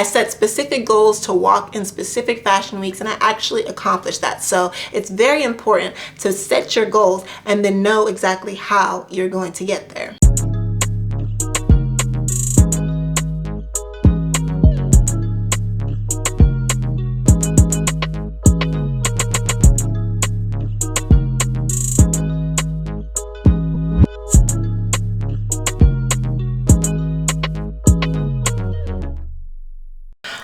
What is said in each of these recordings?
I set specific goals to walk in specific fashion weeks, and I actually accomplished that. So it's very important to set your goals and then know exactly how you're going to get there.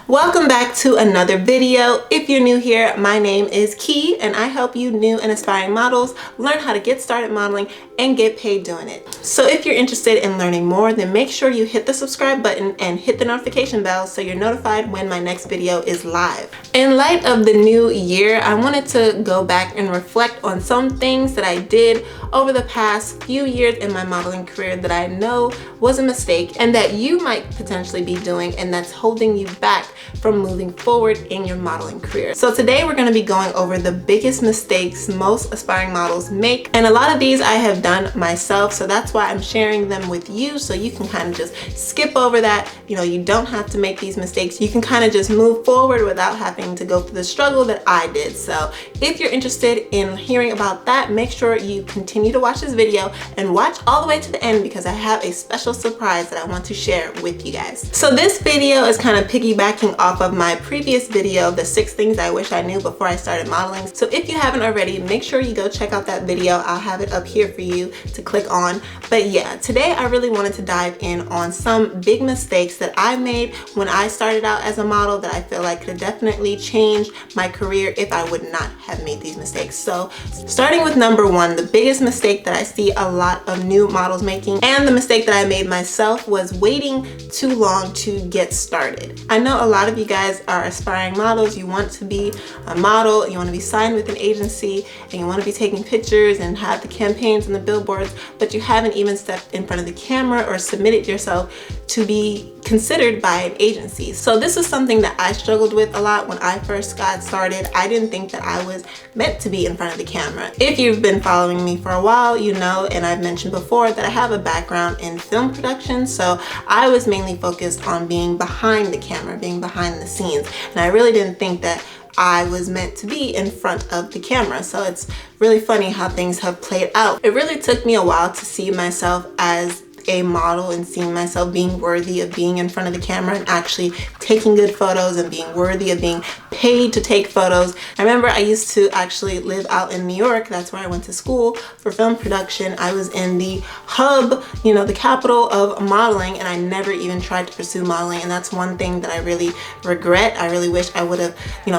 Welcome back to another video. If you're new here, my name is Key and I help you new and aspiring models learn how to get started modeling and get paid doing it. So if you're interested in learning more, then make sure you hit the subscribe button and hit the notification bell so you're notified when my next video is live. In light of the new year, I wanted to go back and reflect on some things that I did over the past few years in my modeling career that I know was a mistake and that you might potentially be doing, and that's holding you back from moving forward in your modeling career. So today we're going to be going over the biggest mistakes most aspiring models make, and a lot of these I have done myself, so that's why I'm sharing them with you, so you can kind of just skip over that. You don't have to make these mistakes. You can kind of just move forward without having to go through the struggle that I did. So if you're interested in hearing about that, make sure you continue to watch this video and watch all the way to the end, because I have a special surprise that I want to share with you guys. So this video is kind of piggybacking off of my previous video, the 6 things I wish I knew before I started modeling. So if you haven't already, make sure you go check out that video. I'll have it up here for you to click on. But yeah, today I really wanted to dive in on some big mistakes that I made when I started out as a model that I feel like could definitely change my career if I would not have made these mistakes. So starting with number 1, the biggest mistake that I see a lot of new models making, and the mistake that I made myself, was waiting too long to get started. I know a lot of you guys are aspiring models. You want to be a model, you want to be signed with an agency, and you want to be taking pictures and have the campaigns and the billboards, but you haven't even stepped in front of the camera or submitted yourself to be considered by an agency. So this is something that I struggled with a lot when I first got started. I didn't think that I was meant to be in front of the camera. If you've been following me for a while, you know, and I've mentioned before, that I have a background in film production, so I was mainly focused on being behind the camera, being behind the scenes, and I really didn't think that I was meant to be in front of the camera. So it's really funny how things have played out. It really took me a while to see myself as a model and seeing myself being worthy of being in front of the camera and actually taking good photos and being worthy of being paid to take photos. I remember I used to actually live out in New York. That's where I went to school for film production. I was in the hub, the capital of modeling, and I never even tried to pursue modeling, and that's one thing that I really regret. I really wish I would have,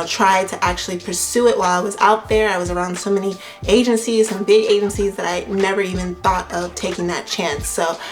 tried to actually pursue it while I was out there. I was around so many agencies, some big agencies, that I never even thought of taking that chance.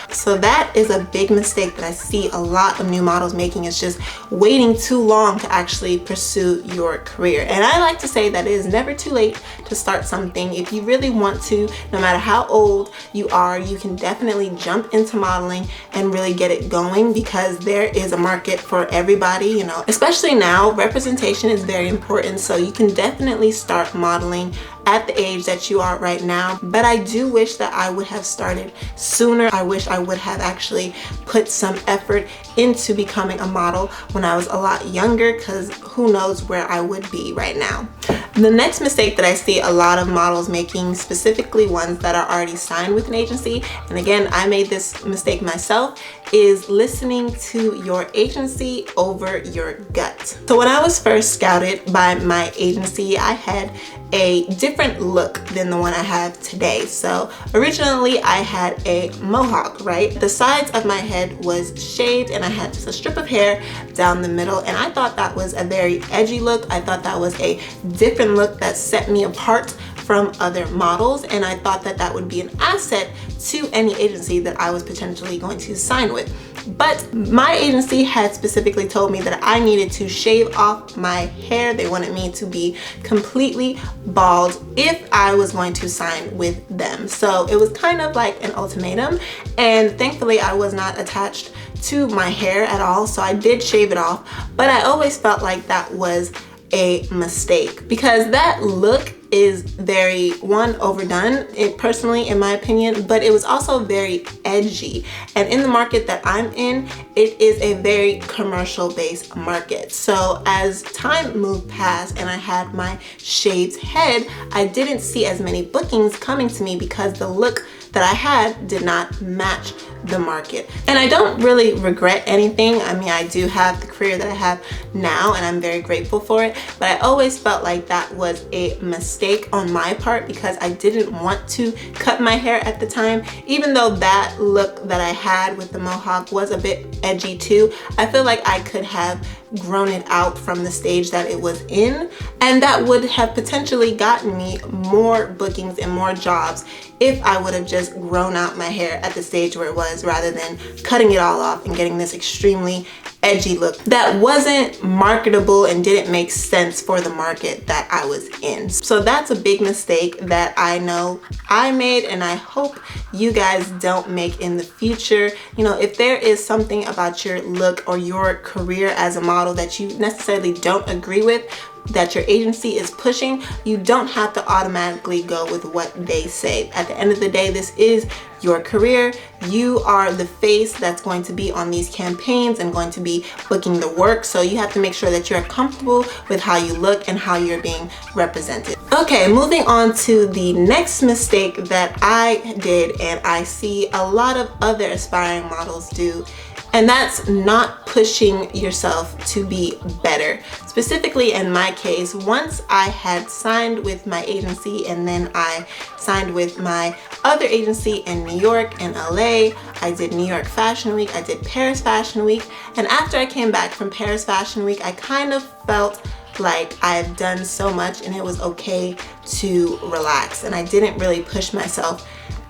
So that is a big mistake that I see a lot of new models making, is just waiting too long to actually pursue your career. And I like to say that it is never too late to start something. If you really want to, no matter how old you are, you can definitely jump into modeling and really get it going, because there is a market for everybody, especially now. Representation is very important, so you can definitely start modeling at the age that you are right now. But I do wish that I would have started sooner. I wish I would have actually put some effort into becoming a model when I was a lot younger, because who knows where I would be right now. The next mistake that I see a lot of models making, specifically ones that are already signed with an agency, and again, I made this mistake myself, is listening to your agency over your gut. So when I was first scouted by my agency, I had a different look than the one I have today. So originally I had a mohawk, right? The sides of my head was shaved and I had just a strip of hair down the middle, and I thought that was a very edgy look. I thought that was a different look that set me apart from other models, and I thought that that would be an asset to any agency that I was potentially going to sign with. But my agency had specifically told me that I needed to shave off my hair. They wanted me to be completely bald if I was going to sign with them. So it was kind of like an ultimatum, and thankfully I was not attached to my hair at all, so I did shave it off. But I always felt like that was a mistake, because that look is very, one, overdone, personally in my opinion, but it was also very edgy. And in the market that I'm in, it is a very commercial based market. So as time moved past and I had my shaved head, I didn't see as many bookings coming to me because the look that I had did not match the market. And I don't really regret anything. I mean, I do have the career that I have now and I'm very grateful for it, but I always felt like that was a mistake on my part because I didn't want to cut my hair at the time. Even though that look that I had with the mohawk was a bit edgy too, I feel like I could have grown it out from the stage that it was in, and that would have potentially gotten me more bookings and more jobs if I would have just grown out my hair at the stage where it was, rather than cutting it all off and getting this extremely edgy look that wasn't marketable and didn't make sense for the market that I was in. So that's a big mistake that I know I made, and I hope you guys don't make in the future. You know, if there is something about your look or your career as a model that you necessarily don't agree with, that your agency is pushing, you don't have to automatically go with what they say. At the end of the day, this is your career. You are the face that's going to be on these campaigns and going to be booking the work. So you have to make sure that you're comfortable with how you look and how you're being represented. Okay, moving on to the next mistake that I did and I see a lot of other aspiring models do, and that's not pushing yourself to be better. Specifically in my case, once I had signed with my agency and then I signed with my other agency in New York and LA, I did New York Fashion Week, I did Paris Fashion Week, and after I came back from Paris Fashion Week, I kind of felt like I've done so much and it was okay to relax, and I didn't really push myself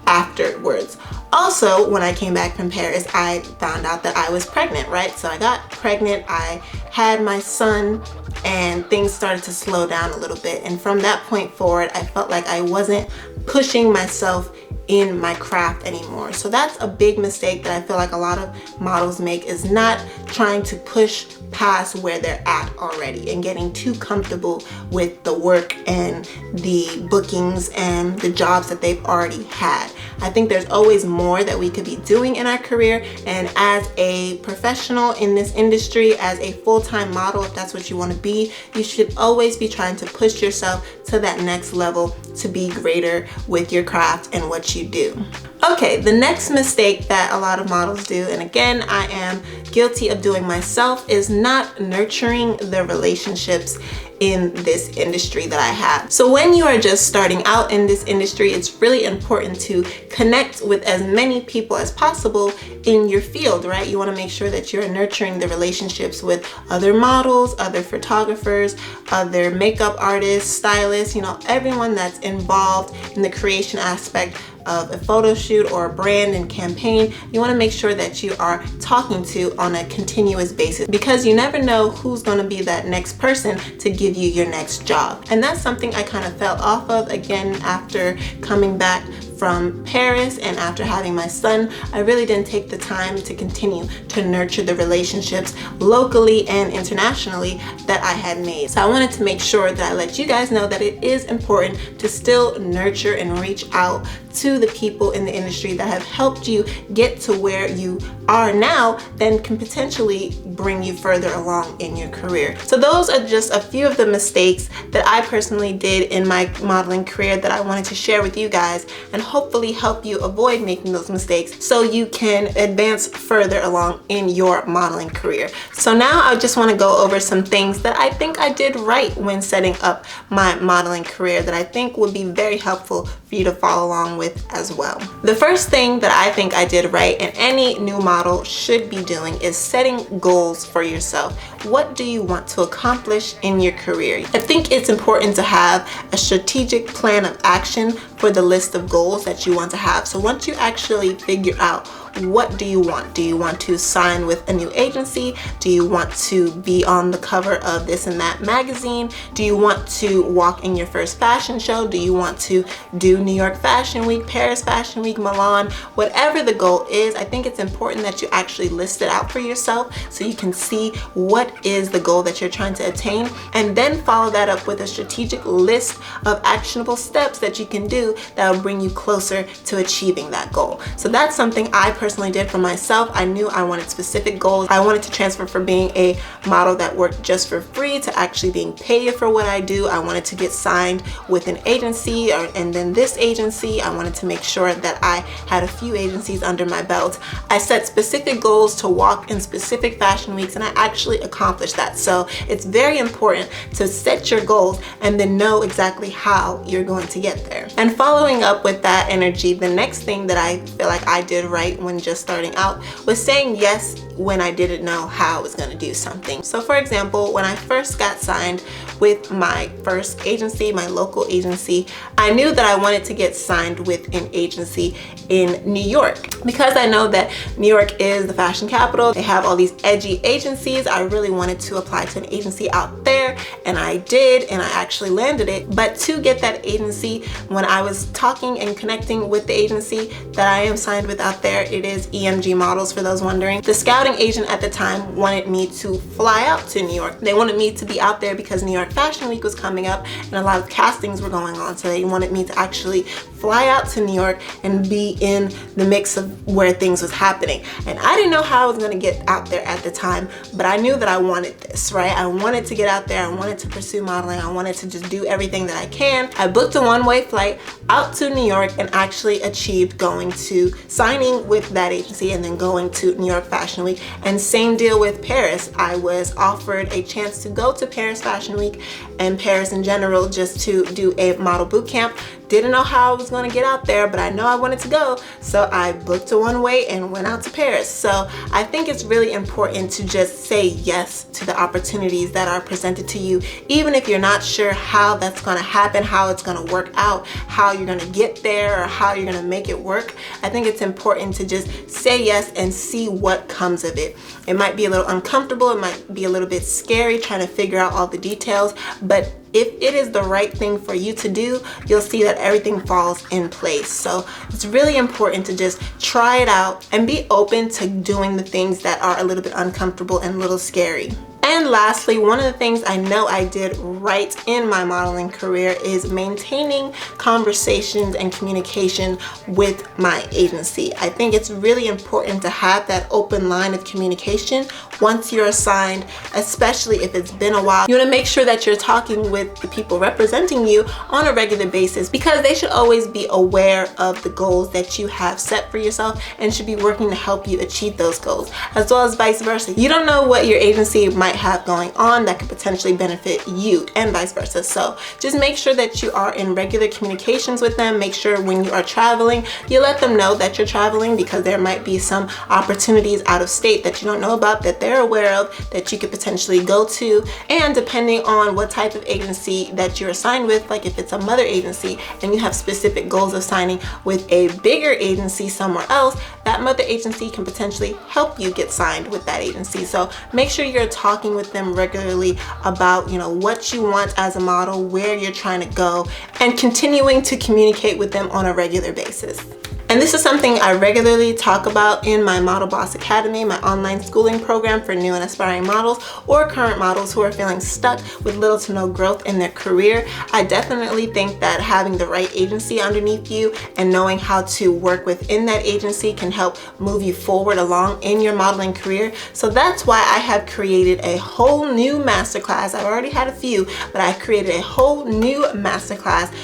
afterwards. Also, when I came back from Paris, I found out that I was pregnant, right? So I got pregnant, I had my son, and things started to slow down a little bit. And from that point forward, I felt like I wasn't pushing myself in my craft anymore. So that's a big mistake that I feel like a lot of models make, is not trying to push past where they're at already and getting too comfortable with the work and the bookings and the jobs that they've already had. I think there's always more that we could be doing in our career, and as a professional in this industry, as a full-time model, if that's what you want to be, you should always be trying to push yourself to that next level to be greater with your craft and what you do. Okay, the next mistake that a lot of models do, and again, I am guilty of doing myself, is not nurturing the relationships in this industry that I have. So when you are just starting out in this industry, it's really important to connect with as many people as possible in your field, right? You want to make sure that you're nurturing the relationships with other models, other photographers, other makeup artists, stylists, you know, everyone that's involved in the creation aspect of a photo shoot or a brand and campaign. You want to make sure that you are talking to on a continuous basis, because you never know who's going to be that next person to give you your next job. And that's something I kind of fell off of again after coming back from Paris and after having my son. I really didn't take the time to continue to nurture the relationships locally and internationally that I had made. So I wanted to make sure that I let you guys know that it is important to still nurture and reach out to the people in the industry that have helped you get to where you are now, then can potentially bring you further along in your career. So those are just a few of the mistakes that I personally did in my modeling career that I wanted to share with you guys, and hopefully help you avoid making those mistakes so you can advance further along in your modeling career. So now I just want to go over some things that I think I did right when setting up my modeling career that I think would be very helpful for you to follow along with as well. The first thing that I think I did right, and any new model should be doing, is setting goals for yourself. What do you want to accomplish in your career? I think it's important to have a strategic plan of action for the list of goals that you want to have. So once you actually figure out what do you want? Do you want to sign with a new agency? Do you want to be on the cover of this and that magazine? Do you want to walk in your first fashion show? Do you want to do New York Fashion Week, Paris Fashion Week, Milan? Whatever the goal is, I think it's important that you actually list it out for yourself so you can see what is the goal that you're trying to attain, and then follow that up with a strategic list of actionable steps that you can do that will bring you closer to achieving that goal. So that's something I personally did for myself. I knew I wanted specific goals. I wanted to transfer from being a model that worked just for free to actually being paid for what I do. I wanted to get signed with an agency and then this agency. I wanted to make sure that I had a few agencies under my belt. I set specific goals to walk in specific fashion weeks, and I actually accomplished that. So it's very important to set your goals and then know exactly how you're going to get there. And following up with that energy, the next thing that I feel like I did right when just starting out was saying yes when I didn't know how I was going to do something. So for example, when I first got signed with my first agency, my local agency, I knew that I wanted to get signed with an agency in New York because I know that New York is the fashion capital. They have all these edgy agencies. I really wanted to apply to an agency out there, and I did, and I actually landed it. But to get that agency, when I was talking and connecting with the agency that I am signed with out there, it is EMG Models, for those wondering. The scouting agent at the time wanted me to fly out to New York. They wanted me to be out there because New York Fashion Week was coming up and a lot of castings were going on. So they wanted me to actually fly out to New York and be in the mix of where things was happening. And I didn't know how I was going to get out there at the time, but I knew that I wanted this, right? I wanted to get out there. I wanted to pursue modeling. I wanted to just do everything that I can. I booked a one-way flight out to New York and actually achieved going to signing with that agency and then going to New York Fashion Week. And same deal with Paris. I was offered a chance to go to Paris Fashion Week and Paris in general just to do a model boot camp. Didn't know how I was going to get out there, but I know I wanted to go. So I booked a one-way and went out to Paris. So I think it's really important to just say yes to the opportunities that are presented to you, even if you're not sure how that's going to happen, how it's going to work out, how you're going to get there, or how you're going to make it work. I think it's important to just say yes and see what comes of it. It might be a little uncomfortable. It might be a little bit scary trying to figure out all the details, but if it is the right thing for you to do, you'll see that everything falls in place. So it's really important to just try it out and be open to doing the things that are a little bit uncomfortable and a little scary. And lastly, one of the things I know I did right in my modeling career is maintaining conversations and communication with my agency. I think it's really important to have that open line of communication once you're assigned, especially if it's been a while. You want to make sure that you're talking with the people representing you on a regular basis, because they should always be aware of the goals that you have set for yourself and should be working to help you achieve those goals, as well as vice versa. You don't know what your agency might have going on that could potentially benefit you, and vice versa. So just make sure that you are in regular communications with them. Make sure when you are traveling, you let them know that you're traveling, because there might be some opportunities out of state that you don't know about that they're aware of that you could potentially go to. And depending on what type of agency that you're assigned with, like if it's a mother agency and you have specific goals of signing with a bigger agency somewhere else, that mother agency can potentially help you get signed with that agency. So make sure you're talking with them regularly about, you know, what you want as a model, where you're trying to go, and continuing to communicate with them on a regular basis. And this is something I regularly talk about in my Model Boss Academy, my online schooling program for new and aspiring models or current models who are feeling stuck with little to no growth in their career. I definitely think that having the right agency underneath you and knowing how to work within that agency can help move you forward along in your modeling career. So that's why I have created a whole new masterclass. I've already had a few, but I created a whole new masterclass.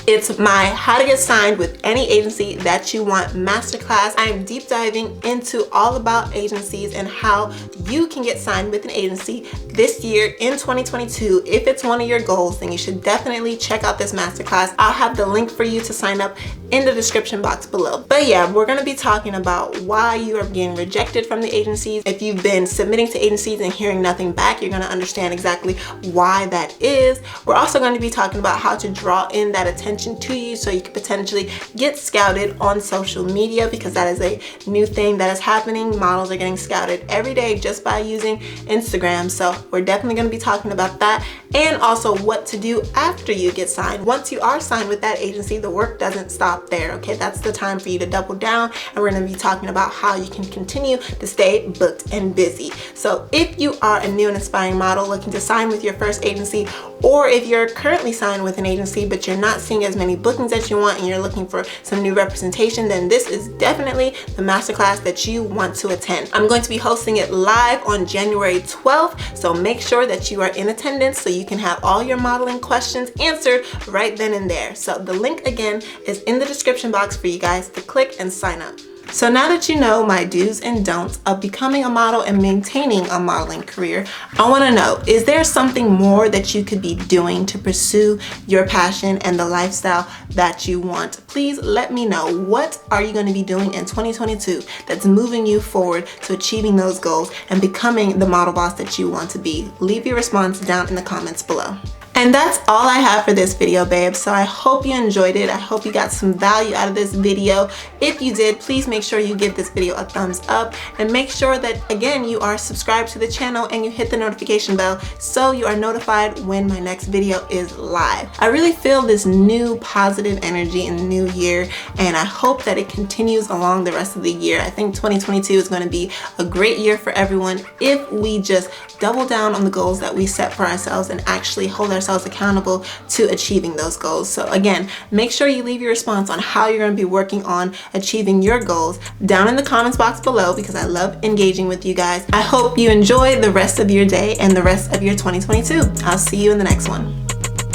It's my How to Get Signed with Any Agency That You Want masterclass. I am deep diving into all about agencies and how you can get signed with an agency this year in 2022. If it's one of your goals, then you should definitely check out this masterclass. I'll have the link for you to sign up in the description box below. But yeah, we're gonna be talking about why you are getting rejected from the agencies. If you've been submitting to agencies and hearing nothing back, you're gonna understand exactly why that is. We're also going to be talking about how to draw in that attention attention to you so you can potentially get scouted on social media, because that is a new thing that is happening. Models are getting scouted every day just by using Instagram. So we're definitely going to be talking about that, and also what to do after you get signed. Once you are signed with that agency, the work doesn't stop there. Okay, that's the time for you to double down, and we're going to be talking about how you can continue to stay booked and busy. So if you are a new and aspiring model looking to sign with your first agency, or if you're currently signed with an agency but you're not seeing as many bookings as you want and you're looking for some new representation, then this is definitely the masterclass that you want to attend. I'm going to be hosting it live on January 12th, so make sure that you are in attendance so you can have all your modeling questions answered right then and there. So the link again is in the description box for you guys to click and sign up. So now that you know my do's and don'ts of becoming a model and maintaining a modeling career, I want to know, is there something more that you could be doing to pursue your passion and the lifestyle that you want? Please let me know. What are you going to be doing in 2022 that's moving you forward to achieving those goals and becoming the model boss that you want to be? Leave your response down in the comments below. And that's all I have for this video, babe. So I hope you enjoyed it. I hope you got some value out of this video. If you did, please make sure you give this video a thumbs up, and make sure that, again, you are subscribed to the channel and you hit the notification bell so you are notified when my next video is live. I really feel this new positive energy in the new year, and I hope that it continues along the rest of the year. I think 2022 is going to be a great year for everyone if we just double down on the goals that we set for ourselves and actually hold ourselves accountable to achieving those goals. So again, make sure you leave your response on how you're going to be working on achieving your goals down in the comments box below, because I love engaging with you guys. I hope you enjoy the rest of your day and the rest of your 2022. I'll see you in the next one.